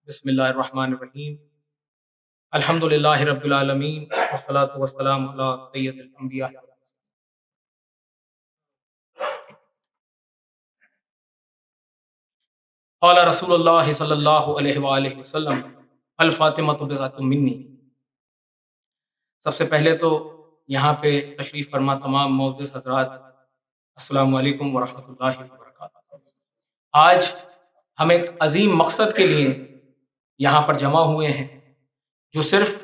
بسم اللہ الرحمن الرحیم الحمد للہ رب العالمین والصلاة والسلام علی سید الانبیاء۔ قال رسول اللہ صلی اللہ علیہ وآلہ وسلم الفاطمۃ بضعۃ منی۔ سب سے پہلے تو یہاں پہ تشریف فرما تمام معزز حضرات السلام علیکم ورحمۃ اللہ وبرکاتہ۔ آج ہم ایک عظیم مقصد کے لیے یہاں پر جمع ہوئے ہیں، جو صرف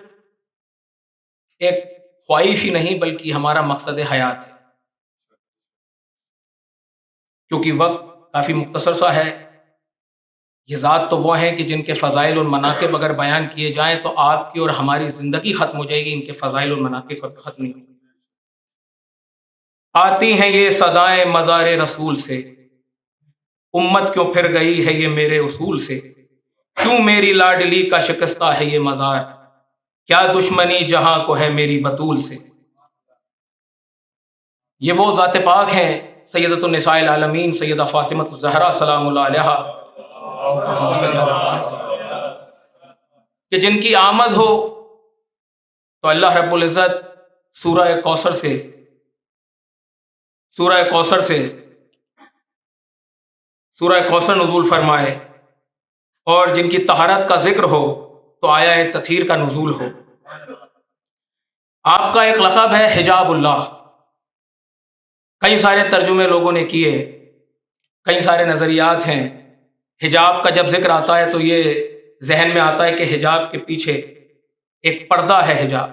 ایک خواہش ہی نہیں بلکہ ہمارا مقصد حیات ہے۔ کیونکہ وقت کافی مختصر سا ہے، یہ ذات تو وہ ہیں کہ جن کے فضائل اور مناقب اگر بیان کیے جائیں تو آپ کی اور ہماری زندگی ختم ہو جائے گی، ان کے فضائل اور مناقب کبھی ختم نہیں ہوگی۔ آتی ہیں یہ صدائیں مزار رسول سے، امت کیوں پھر گئی ہے یہ میرے اصول سے، کیوں میری لاڈلی کا شکستہ ہے یہ مزار، کیا دشمنی جہاں کو ہے میری بطول سے۔ یہ وہ ذات پاک ہیں سیدۃ النساء العالمین سیدہ فاطمہ الزہرا سلام اللہ علیہا، کہ جن کی آمد ہو تو اللہ رب العزت سورہ کوثر نزول فرمائے، اور جن کی طہارت کا ذکر ہو تو آیا تطہیر کا نزول ہو۔ آپ کا ایک لقب ہے حجاب اللہ، کئی سارے ترجمے لوگوں نے کیے، کئی سارے نظریات ہیں۔ حجاب کا جب ذکر آتا ہے تو یہ ذہن میں آتا ہے کہ حجاب کے پیچھے ایک پردہ ہے حجاب،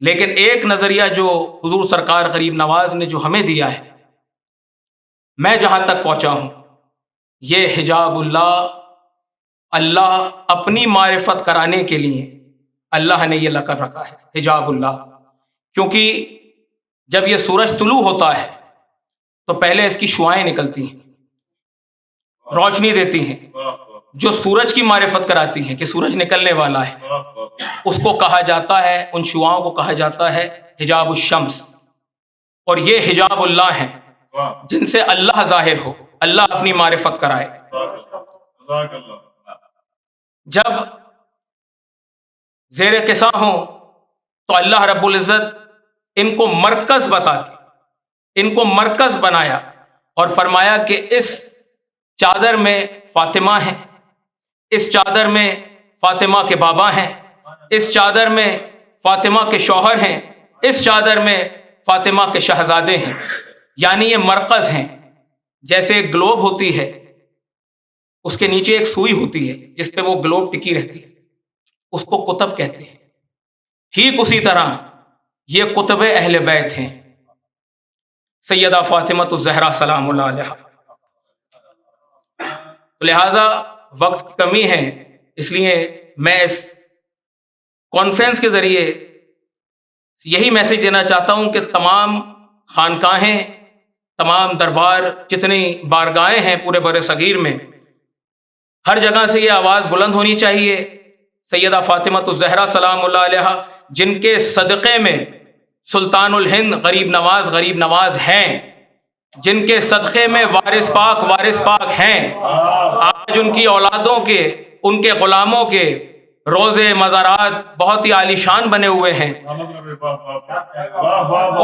لیکن ایک نظریہ جو حضور سرکار غریب نواز نے جو ہمیں دیا ہے، میں جہاں تک پہنچا ہوں، یہ حجاب اللہ اپنی معرفت کرانے کے لیے اللہ نے یہ لقب رکھا ہے حجاب اللہ۔ کیونکہ جب یہ سورج طلوع ہوتا ہے تو پہلے اس کی شعاعیں نکلتی ہیں، روشنی دیتی ہیں، جو سورج کی معرفت کراتی ہیں کہ سورج نکلنے والا ہے، اس کو کہا جاتا ہے، ان شعاؤں کو کہا جاتا ہے حجاب الشمس۔ اور یہ حجاب اللہ ہیں جن سے اللہ ظاہر ہو، اللہ اپنی معرفت کرائے۔ جب زیر قصا ہوں تو اللہ رب العزت ان کو مرکز بتا کے ان کو مرکز بنایا اور فرمایا کہ اس چادر میں فاطمہ ہیں، اس چادر میں فاطمہ کے بابا ہیں، اس چادر میں فاطمہ کے شوہر ہیں، اس چادر میں فاطمہ کے شہزادے ہیں۔ یعنی یہ مرکز ہیں۔ جیسے ایک گلوب ہوتی ہے، اس کے نیچے ایک سوئی ہوتی ہے جس پہ وہ گلوب ٹکی رہتی ہے، اس کو قطب کہتے ہیں۔ ٹھیک اسی طرح یہ قطب اہل بیت ہیں، سیدہ فاطمہ الزہرا سلام اللہ علیہا۔ لہٰذا وقت کی کمی ہے، اس لیے میں اس کانفرنس کے ذریعے یہی میسج دینا چاہتا ہوں کہ تمام خانقاہیں، تمام دربار، جتنی بارگاہیں ہیں پورے بر صغیر میں، ہر جگہ سے یہ آواز بلند ہونی چاہیے سیدہ فاطمہ الزہرا سلام اللہ علیہا، جن کے صدقے میں سلطان الہند غریب نواز ہیں، جن کے صدقے میں وارث پاک ہیں۔ آج ان کی اولادوں کے، ان کے غلاموں کے روزے مزارات بہت ہی عالی شان بنے ہوئے ہیں،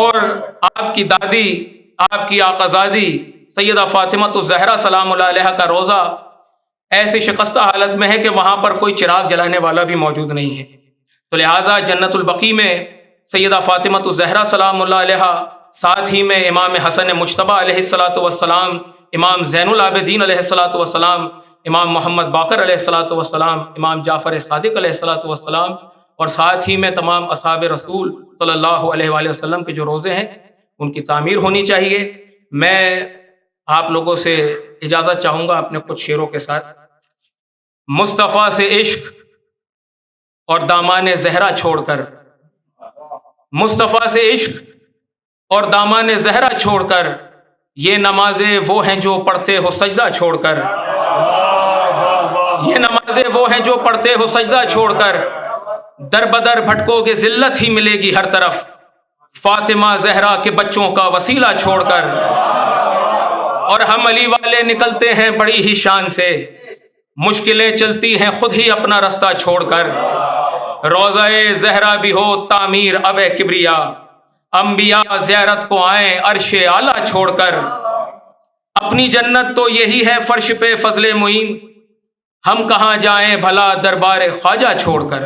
اور آپ کی دادی، آپ کی آقازادی سیدہ فاطمہ الزہرا سلام اللہ علیہا کا روزہ ایسی شکستہ حالت میں ہے کہ وہاں پر کوئی چراغ جلانے والا بھی موجود نہیں ہے۔ تو لہٰذا جنت البقیع میں سیدہ فاطمہ الزہرا سلام اللہ علیہا، ساتھ ہی میں امام حسن مجتبیٰ علیہ الصلاۃ والسلام، امام زین العابدین علیہ الصلاۃ والسلام، امام محمد باقر علیہ الصلاۃ والسلام، امام جعفر صادق علیہ الصلاۃ والسلام، اور ساتھ ہی میں تمام اصحاب رسول صلی اللہ علیہ وآلہ وسلم کے جو روزے ہیں ان کی تعمیر ہونی چاہیے۔ میں آپ لوگوں سے اجازت چاہوں گا اپنے کچھ شعروں کے ساتھ۔ مصطفیٰ سے عشق اور دامان زہرا چھوڑ کر، مصطفیٰ سے عشق اور دامان زہرا چھوڑ کر، یہ نمازیں وہ ہیں جو پڑھتے ہو سجدہ چھوڑ کر، یہ نمازیں وہ ہیں جو پڑھتے ہو سجدہ چھوڑ کر، در بدر بھٹکو گے ذلت ہی ملے گی ہر طرف، فاطمہ زہرا کے بچوں کا وسیلہ چھوڑ کر۔ اور ہم علی والے نکلتے ہیں بڑی ہی شان سے، مشکلیں چلتی ہیں خود ہی اپنا رستہ چھوڑ کر، روضہ زہرا بھی ہو تعمیر اب کبریا، انبیاء زیارت کو آئیں عرش اعلیٰ چھوڑ کر، اپنی جنت تو یہی ہے فرش پہ فضل معین، ہم کہاں جائیں بھلا دربار خواجہ چھوڑ کر۔